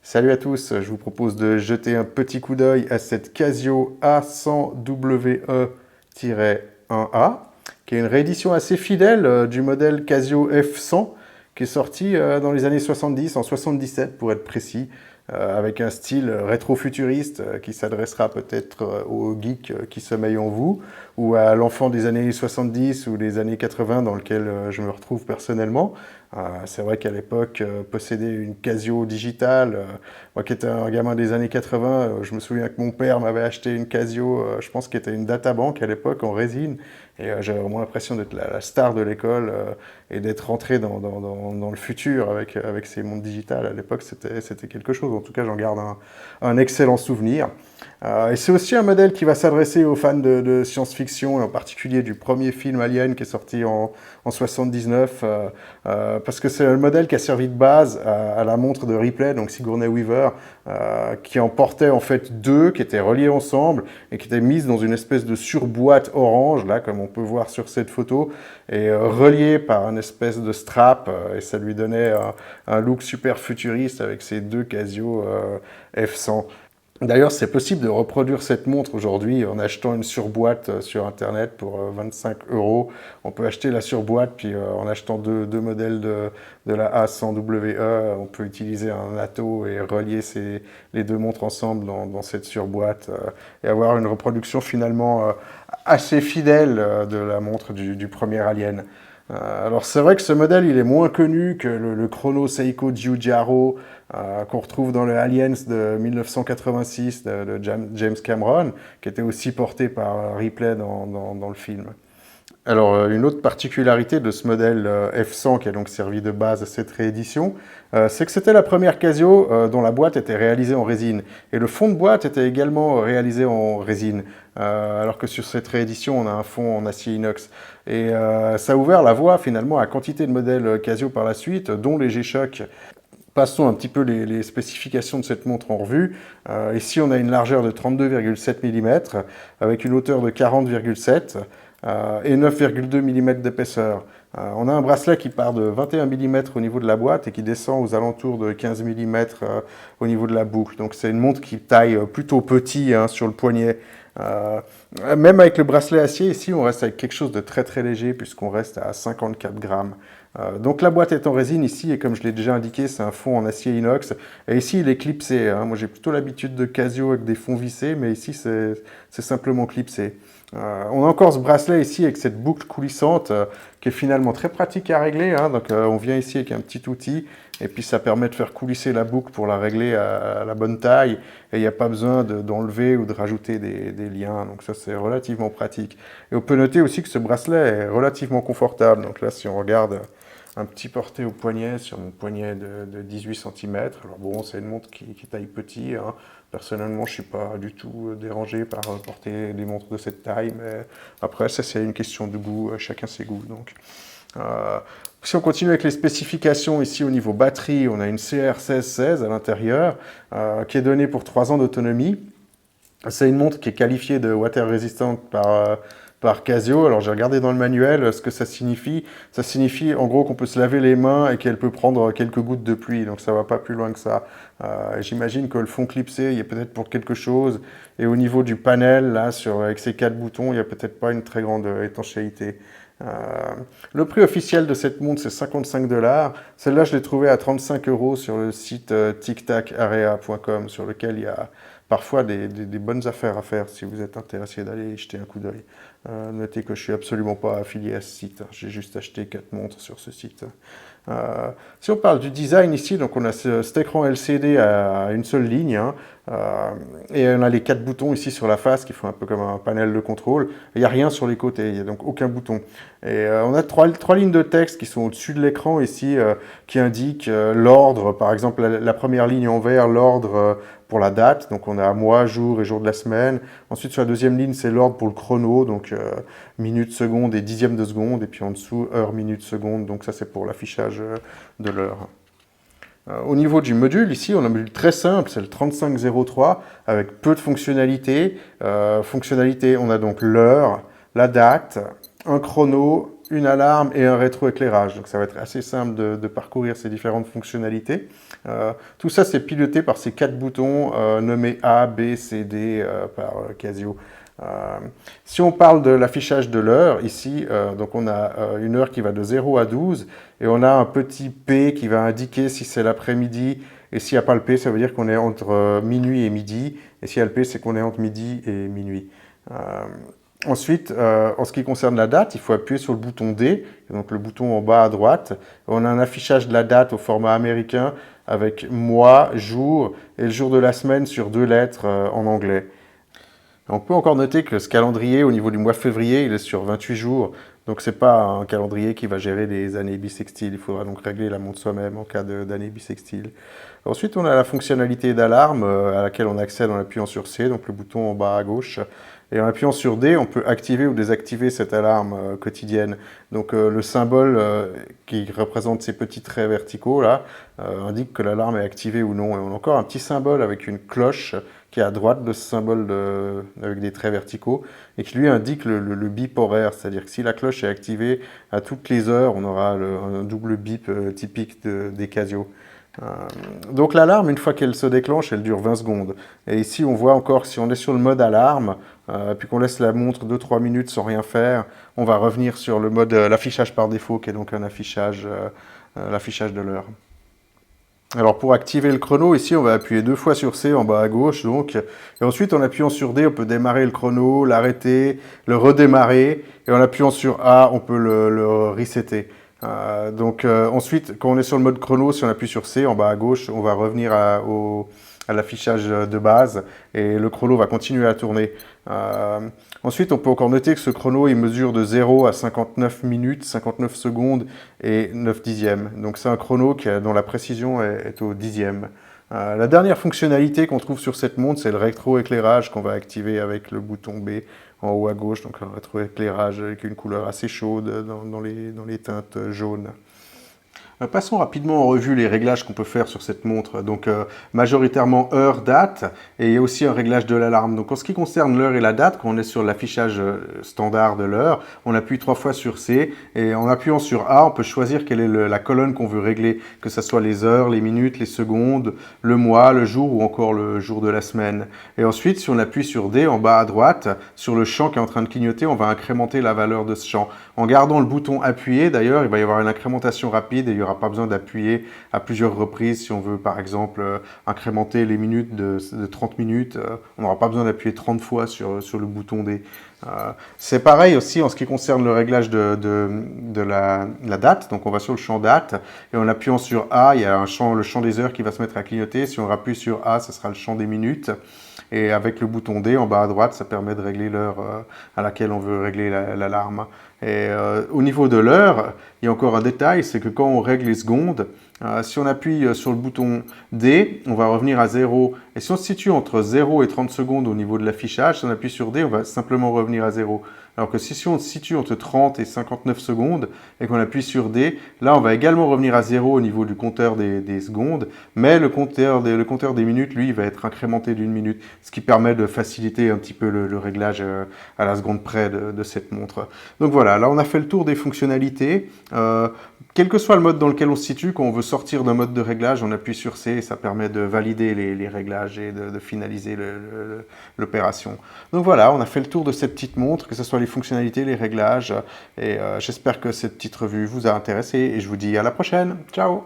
Salut à tous, je vous propose de jeter un petit coup d'œil à cette Casio A100WE-1A, qui est une réédition assez fidèle du modèle Casio F100, qui est sorti dans les années 70, en 77 pour être précis, avec un style rétro-futuriste qui s'adressera peut-être aux geeks qui sommeillent en vous, ou à l'enfant des années 70 ou des années 80 dans lequel je me retrouve personnellement. C'est vrai qu'à l'époque, posséder une Casio digitale, moi qui étais un gamin des années 80, je me souviens que mon père m'avait acheté une Casio, je pense qui était une databank à l'époque en résine, et j'avais vraiment l'impression d'être la star de l'école et d'être rentré dans le futur avec ces montres digitales. À l'époque, c'était quelque chose. En tout cas, j'en garde un excellent souvenir. Et c'est aussi un modèle qui va s'adresser aux fans de science-fiction, et en particulier du premier film Alien qui est sorti en 79, parce que c'est le modèle qui a servi de base à la montre de Ripley, donc Sigourney Weaver, qui en portait en fait deux, qui étaient reliés ensemble et qui étaient mises dans une espèce de surboîte orange, là, comme on peut voir sur cette photo, et reliées par une espèce de strap, et ça lui donnait un look super futuriste avec ces deux Casio F100. D'ailleurs, c'est possible de reproduire cette montre aujourd'hui en achetant une surboîte sur Internet pour 25 euros. On peut acheter la surboîte, puis en achetant deux modèles de la A100WE, on peut utiliser un atto et relier les deux montres ensemble dans cette surboîte et avoir une reproduction finalement assez fidèle de la montre du premier Alien. Alors c'est vrai que ce modèle il est moins connu que le chrono Seiko Giugiaro qu'on retrouve dans le Aliens de 1986 de James Cameron, qui était aussi porté par Ripley dans le film. Alors, une autre particularité de ce modèle F100 qui a donc servi de base à cette réédition, c'est que c'était la première Casio dont la boîte était réalisée en résine. Et le fond de boîte était également réalisé en résine, alors que sur cette réédition, on a un fond en acier inox. Et ça a ouvert la voie finalement à quantité de modèles Casio par la suite, dont les G-Shock. Passons un petit peu les spécifications de cette montre en revue. Ici, on a une largeur de 32,7 mm avec une hauteur de 40,7 et 9,2 mm d'épaisseur. On a un bracelet qui part de 21 mm au niveau de la boîte et qui descend aux alentours de 15 mm au niveau de la boucle. Donc c'est une montre qui taille plutôt petit sur le poignet. Même avec le bracelet acier, ici, on reste avec quelque chose de très très léger puisqu'on reste à 54 grammes. Donc la boîte est en résine ici et comme je l'ai déjà indiqué, c'est un fond en acier inox. Et ici, il est clipsé. Moi, j'ai plutôt l'habitude de Casio avec des fonds vissés, mais ici, c'est simplement clipsé. On a encore ce bracelet ici avec cette boucle coulissante qui est finalement très pratique à régler. Donc on vient ici avec un petit outil et puis ça permet de faire coulisser la boucle pour la régler à la bonne taille et il n'y a pas besoin d'enlever ou de rajouter des liens. Donc ça c'est relativement pratique. Et on peut noter aussi que ce bracelet est relativement confortable. Donc là si on regarde un petit porté au poignet sur mon poignet de 18 cm. Alors bon, c'est une montre qui taille petit. Personnellement, je ne suis pas du tout dérangé par porter des montres de cette taille, mais après, ça c'est une question de goût, chacun ses goûts. Donc. Si on continue avec les spécifications, ici au niveau batterie, on a une CR1616 à l'intérieur, qui est donnée pour 3 ans d'autonomie. C'est une montre qui est qualifiée de water resistant par Casio. Alors j'ai regardé dans le manuel ce que ça signifie. Ça signifie en gros qu'on peut se laver les mains et qu'elle peut prendre quelques gouttes de pluie. Donc ça va pas plus loin que ça. J'imagine que le fond clipsé, il y a peut-être pour quelque chose. Et au niveau du panel, là, avec ces 4 boutons, il n'y a peut-être pas une très grande étanchéité. Le prix officiel de cette montre, c'est 55 $. Celle-là, je l'ai trouvée à 35 € sur le site tictacarea.com, sur lequel il y a parfois des bonnes affaires à faire si vous êtes intéressé d'aller y jeter un coup d'œil. Notez que je ne suis absolument pas affilié à ce site, j'ai juste acheté 4 montres sur ce site. Si on parle du design ici, donc on a cet écran LCD à une seule ligne, et on a les 4 boutons ici sur la face qui font un peu comme un panel de contrôle. Il n'y a rien sur les côtés, il n'y a donc aucun bouton. Et on a trois lignes de texte qui sont au-dessus de l'écran ici, qui indiquent l'ordre, par exemple la première ligne en vert, l'ordre pour la date, donc on a mois, jour et jour de la semaine. Ensuite sur la deuxième ligne, c'est l'ordre pour le chrono, donc minutes, secondes et dixièmes de seconde, et puis en dessous, heure, minute, seconde, donc ça c'est pour l'affichage de l'heure. Au niveau du module, ici, on a un module très simple, c'est le 3503, avec peu de fonctionnalités. On a donc l'heure, la date, un chrono, une alarme et un rétroéclairage. Donc ça va être assez simple de parcourir ces différentes fonctionnalités. Tout ça, c'est piloté par ces 4 boutons nommés A, B, C, D par Casio. Si on parle de l'affichage de l'heure, ici, donc on a une heure qui va de 0 à 12, et on a un petit P qui va indiquer si c'est l'après-midi, et s'il n'y a pas le P, ça veut dire qu'on est entre minuit et midi, et s'il y a le P, c'est qu'on est entre midi et minuit. Ensuite, en ce qui concerne la date, il faut appuyer sur le bouton D, donc le bouton en bas à droite. On a un affichage de la date au format américain avec mois, jour et le jour de la semaine sur 2 lettres en anglais. On peut encore noter que ce calendrier, au niveau du mois de février, il est sur 28 jours. Donc ce n'est pas un calendrier qui va gérer les années bissextiles. Il faudra donc régler la montre soi-même en cas d'année bissextile. Ensuite, on a la fonctionnalité d'alarme à laquelle on accède en appuyant sur C, donc le bouton en bas à gauche. Et en appuyant sur D, on peut activer ou désactiver cette alarme quotidienne. Donc le symbole qui représente ces petits traits verticaux là indique que l'alarme est activée ou non. Et on a encore un petit symbole avec une cloche qui est à droite de ce symbole avec des traits verticaux et qui lui indique le bip horaire. C'est-à-dire que si la cloche est activée à toutes les heures, on aura un double bip typique des Casio. Donc l'alarme, une fois qu'elle se déclenche, elle dure 20 secondes. Et ici, on voit encore, si on est sur le mode alarme, puis qu'on laisse la montre 2-3 minutes sans rien faire, on va revenir sur le mode l'affichage par défaut, qui est donc un affichage, l'affichage de l'heure. Alors pour activer le chrono, ici on va appuyer 2 fois sur C en bas à gauche, donc, et ensuite en appuyant sur D, on peut démarrer le chrono, l'arrêter, le redémarrer, et en appuyant sur A, on peut le resetter. Ensuite, quand on est sur le mode chrono, si on appuie sur C en bas à gauche, on va revenir à l'affichage de base et le chrono va continuer à tourner. Ensuite, on peut encore noter que ce chrono, il mesure de 0 à 59 minutes, 59 secondes et 9 dixièmes. Donc c'est un chrono dont la précision est au dixième. La dernière fonctionnalité qu'on trouve sur cette montre, c'est le rétroéclairage qu'on va activer avec le bouton B en haut à gauche, donc un rétroéclairage avec une couleur assez chaude dans les teintes jaunes. Passons rapidement en revue les réglages qu'on peut faire sur cette montre. Donc majoritairement heure, date, et il y a aussi un réglage de l'alarme. Donc en ce qui concerne l'heure et la date, quand on est sur l'affichage standard de l'heure, on appuie 3 fois sur C, et en appuyant sur A, on peut choisir quelle est la colonne qu'on veut régler, que ce soit les heures, les minutes, les secondes, le mois, le jour ou encore le jour de la semaine. Et ensuite, si on appuie sur D en bas à droite, sur le champ qui est en train de clignoter, on va incrémenter la valeur de ce champ. En gardant le bouton appuyé, d'ailleurs, il va y avoir une incrémentation rapide et il n'y aura pas besoin d'appuyer à plusieurs reprises. Si on veut, par exemple, incrémenter les minutes de 30 minutes, on n'aura pas besoin d'appuyer 30 fois sur le bouton D. C'est pareil aussi en ce qui concerne le réglage de la date. Donc, on va sur le champ date et en appuyant sur A, il y a le champ des heures qui va se mettre à clignoter. Si on appuie sur A, ce sera le champ des minutes. Et avec le bouton D en bas à droite, ça permet de régler l'heure à laquelle on veut régler l'alarme. Et au niveau de l'heure, il y a encore un détail, c'est que quand on règle les secondes, si on appuie sur le bouton D, on va revenir à 0. Et si on se situe entre 0 et 30 secondes au niveau de l'affichage, si on appuie sur D, on va simplement revenir à 0. Alors que si on se situe entre 30 et 59 secondes et qu'on appuie sur D, là on va également revenir à 0 au niveau du compteur des secondes, mais le compteur des minutes, lui, il va être incrémenté d'une minute, ce qui permet de faciliter un petit peu le réglage à la seconde près de cette montre. Donc voilà, là on a fait le tour des fonctionnalités. Quel que soit le mode dans lequel on se situe, quand on veut sortir d'un mode de réglage, on appuie sur C et ça permet de valider les réglages et de finaliser l'opération. Donc voilà, on a fait le tour de cette petite montre, que ce soit les fonctionnalités, les réglages, et j'espère que cette petite revue vous a intéressé et je vous dis à la prochaine. Ciao!